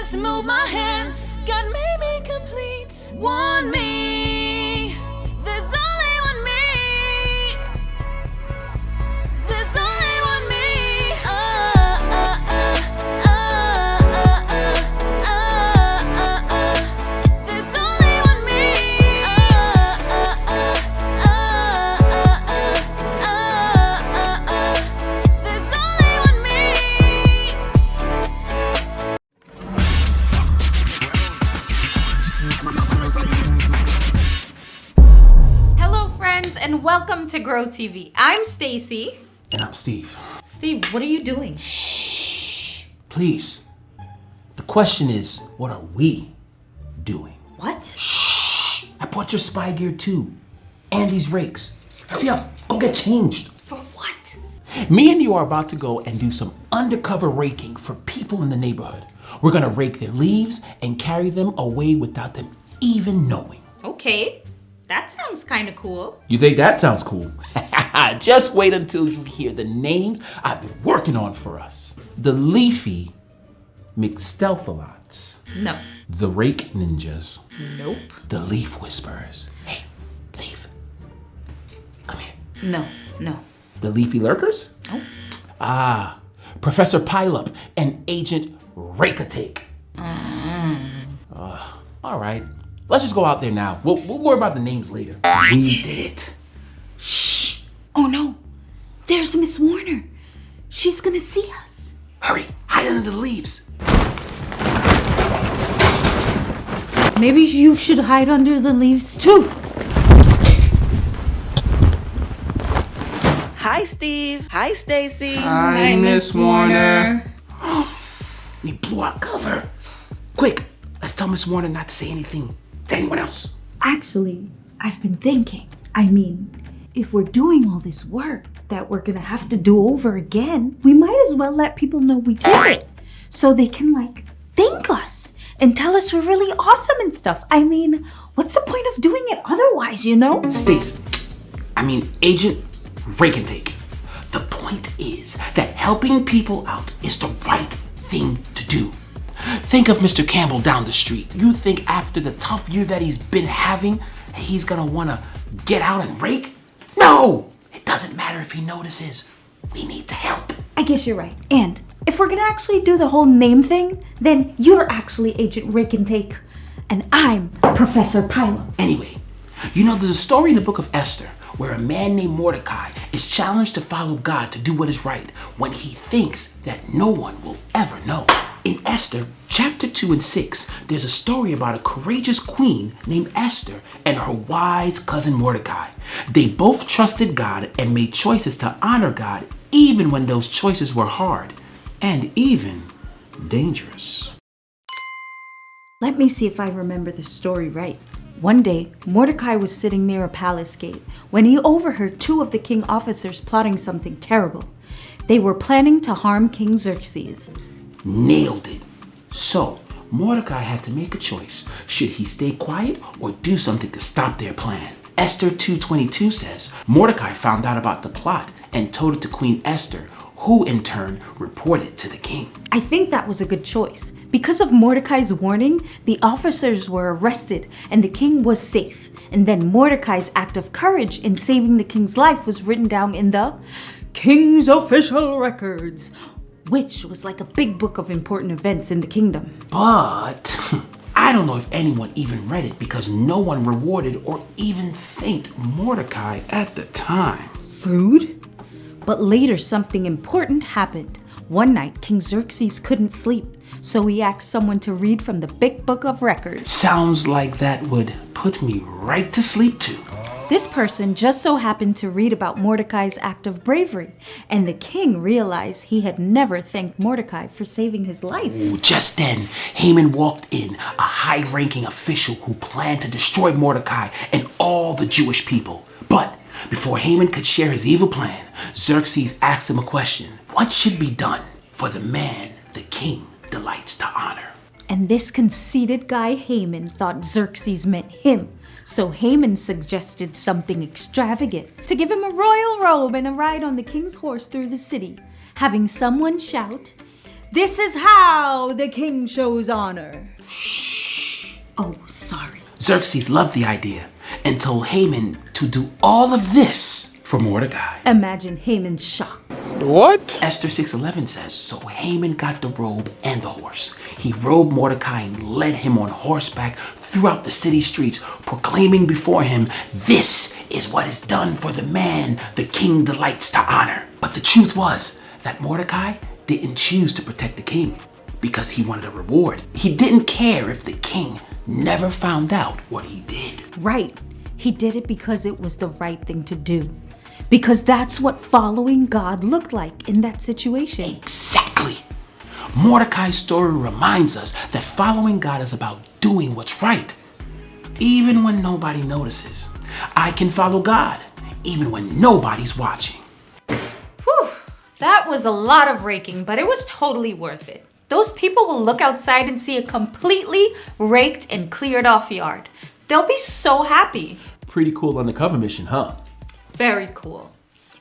just move my hands. God made me complete. Want me. There's only one me. There's only one me. There's only one me. There's only one me. Hello friends and welcome to Grow TV. I'm Stacy. And I'm Steve. Steve, what are you doing? Shh. Please. The question is, what are we doing? What? Shh. I bought your spy gear too. And these rakes. Hurry up. Go get changed. For what? Me and you are about to go and do some undercover raking for people in the neighborhood. We're gonna rake their leaves and carry them away without them even knowing. Okay, that sounds kind of cool. You think that sounds cool? Just wait until you hear the names I've been working on for us. The Leafy McStealthalots. No. The Rake Ninjas. Nope. The Leaf Whisperers. Hey, Leaf. Come here. No. The Leafy Lurkers? Nope. Ah, Professor Pileup and Agent Rake-a-Take. All right. Let's just go out there now. We'll worry about the names later. We did it. Shh. Oh no, there's Miss Warner. She's gonna see us. Hurry, hide under the leaves. Maybe you should hide under the leaves too. Hi, Steve. Hi, Stacy. Hi, Miss Warner. We blew our cover. Quick, let's tell Miss Warner not to say anything to anyone else. Actually, I've been thinking. If we're doing all this work that we're gonna have to do over again, we might as well let people know we did it. So they can thank us and tell us we're really awesome and stuff. What's the point of doing it otherwise, you know? Agent Rake-a-Take. The point is that helping people out is the right thing to do. Think of Mr. Campbell down the street. You think after the tough year that he's been having, he's gonna wanna get out and rake? No! It doesn't matter if he notices. We need to help. I guess you're right. And if we're gonna actually do the whole name thing, then you're actually Agent Rake-a-Take, and I'm Professor Pileup. Anyway, there's a story in the book of Esther where a man named Mordecai is challenged to follow God to do what is right when he thinks that no one will ever know. In Esther, chapter 2 and 6, there's a story about a courageous queen named Esther and her wise cousin Mordecai. They both trusted God and made choices to honor God even when those choices were hard and even dangerous. Let me see if I remember the story right. One day, Mordecai was sitting near a palace gate when he overheard two of the king officers plotting something terrible. They were planning to harm King Xerxes. Nailed it. So, Mordecai had to make a choice. Should he stay quiet or do something to stop their plan? Esther 2:22 says, Mordecai found out about the plot and told it to Queen Esther, who in turn reported to the king. I think that was a good choice. Because of Mordecai's warning, the officers were arrested and the king was safe. And then Mordecai's act of courage in saving the king's life was written down in the King's Official Records, which was like a big book of important events in the kingdom. But I don't know if anyone even read it because no one rewarded or even thanked Mordecai at the time. Rude? But later something important happened. One night, King Xerxes couldn't sleep, so he asked someone to read from the big book of records. Sounds like that would put me right to sleep too. This person just so happened to read about Mordecai's act of bravery, and the king realized he had never thanked Mordecai for saving his life. Just then, Haman walked in, a high-ranking official who planned to destroy Mordecai and all the Jewish people. But before Haman could share his evil plan, Xerxes asked him a question. What should be done for the man the king delights to honor? And this conceited guy Haman thought Xerxes meant him. So Haman suggested something extravagant, to give him a royal robe and a ride on the king's horse through the city, having someone shout, This is how the king shows honor. Oh, sorry. Xerxes loved the idea and told Haman to do all of this for Mordecai. Imagine Haman's shock. What? Esther 6:11 says, so Haman got the robe and the horse. He robed Mordecai and led him on horseback throughout the city streets, proclaiming before him, this is what is done for the man the king delights to honor. But the truth was that Mordecai didn't choose to protect the king because he wanted a reward. He didn't care if the king never found out what he did. Right. He did it because it was the right thing to do. Because that's what following God looked like in that situation. Exactly. Mordecai's story reminds us that following God is about doing what's right, even when nobody notices. I can follow God, even when nobody's watching. Whew, that was a lot of raking, but it was totally worth it. Those people will look outside and see a completely raked and cleared off yard. They'll be so happy. Pretty cool undercover mission, huh? Very cool.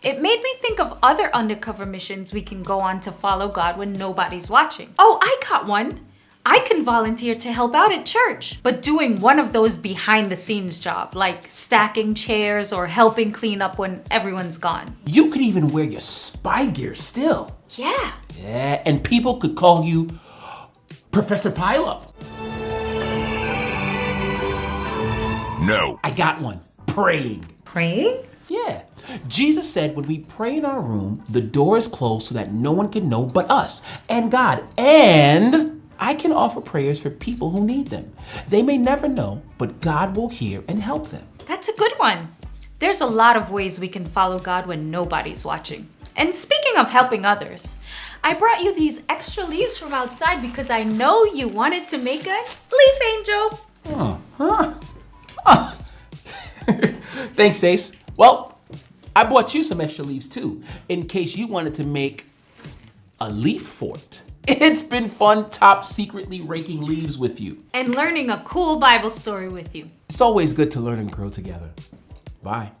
It made me think of other undercover missions we can go on to follow God when nobody's watching. Oh, I got one. I can volunteer to help out at church, but doing one of those behind the scenes jobs, like stacking chairs or helping clean up when everyone's gone. You could even wear your spy gear still. Yeah. Yeah, and people could call you Professor Pileup. No. I got one. Praying. Praying? Yeah. Jesus said when we pray in our room, the door is closed so that no one can know but us and God. And I can offer prayers for people who need them. They may never know, but God will hear and help them. That's a good one. There's a lot of ways we can follow God when nobody's watching. And speaking of helping others, I brought you these extra leaves from outside because I know you wanted to make a leaf angel. Thanks, Ace. Well, I bought you some extra leaves too, in case you wanted to make a leaf fort. It's been fun top secretly raking leaves with you. And learning a cool Bible story with you. It's always good to learn and grow together. Bye.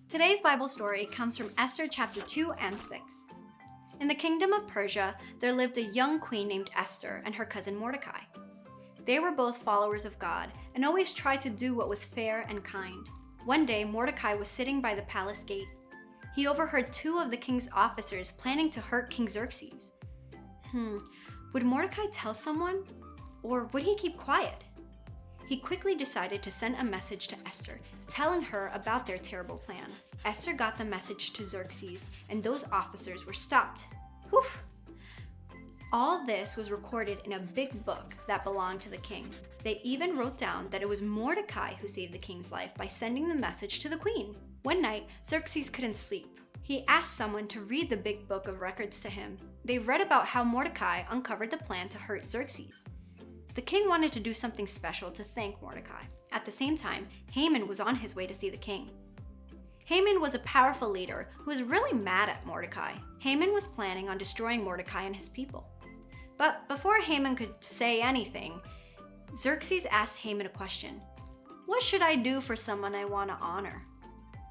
Today's Bible story comes from Esther chapter 2 and 6. In the kingdom of Persia, there lived a young queen named Esther and her cousin Mordecai. They were both followers of God and always tried to do what was fair and kind. One day, Mordecai was sitting by the palace gate. He overheard two of the king's officers planning to hurt King Xerxes. Would Mordecai tell someone? Or would he keep quiet? He quickly decided to send a message to Esther, telling her about their terrible plan. Esther got the message to Xerxes, and those officers were stopped. Whew! All this was recorded in a big book that belonged to the king. They even wrote down that it was Mordecai who saved the king's life by sending the message to the queen. One night, Xerxes couldn't sleep. He asked someone to read the big book of records to him. They read about how Mordecai uncovered the plan to hurt Xerxes. The king wanted to do something special to thank Mordecai. At the same time, Haman was on his way to see the king. Haman was a powerful leader who was really mad at Mordecai. Haman was planning on destroying Mordecai and his people. But before Haman could say anything, Xerxes asked Haman a question. What should I do for someone I want to honor?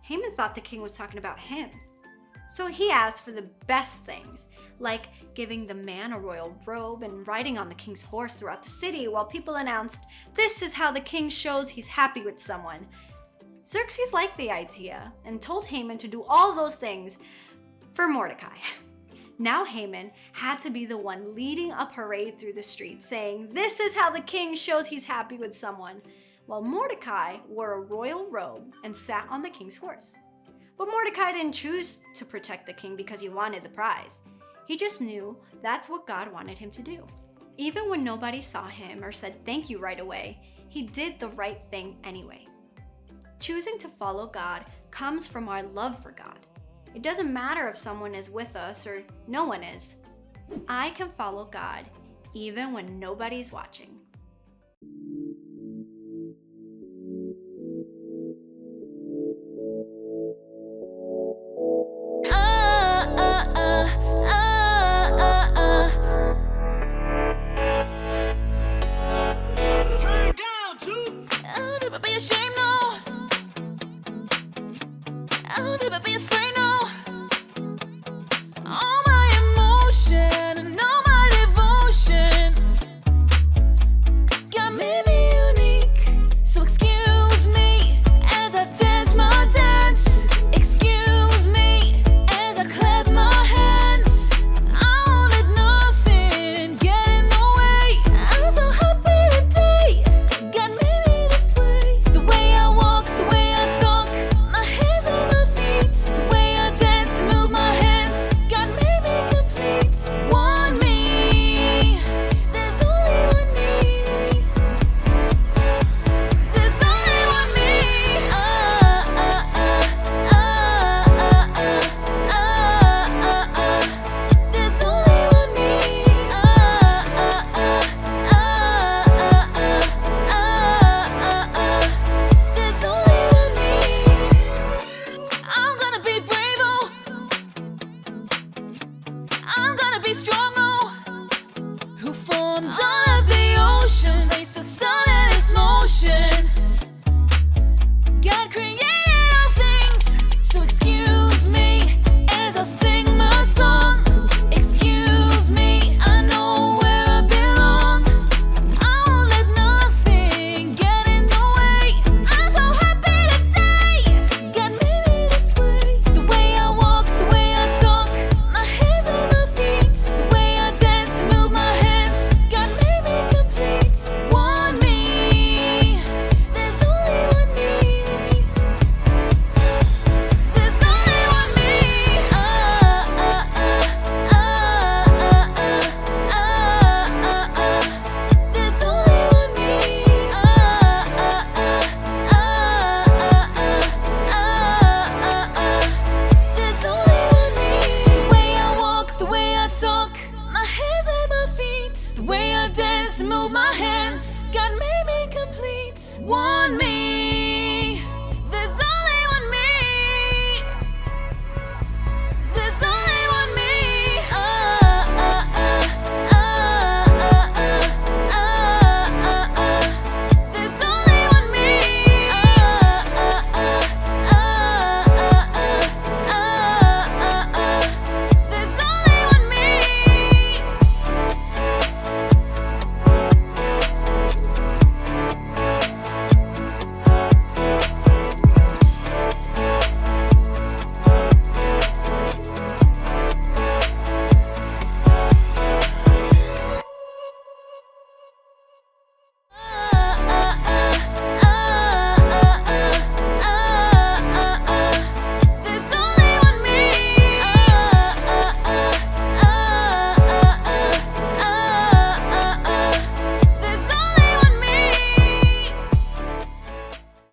Haman thought the king was talking about him. So he asked for the best things, like giving the man a royal robe and riding on the king's horse throughout the city while people announced, "This is how the king shows he's happy with someone." Xerxes liked the idea and told Haman to do all those things for Mordecai. Now Haman had to be the one leading a parade through the streets, saying, "This is how the king shows he's happy with someone," while Mordecai wore a royal robe and sat on the king's horse. But Mordecai didn't choose to protect the king because he wanted the prize. He just knew that's what God wanted him to do. Even when nobody saw him or said thank you right away, he did the right thing anyway. Choosing to follow God comes from our love for God. It doesn't matter if someone is with us or no one is. I can follow God even when nobody's watching. I'll never be ashamed, no. I'll never be afraid, no. strong, oh, who formed all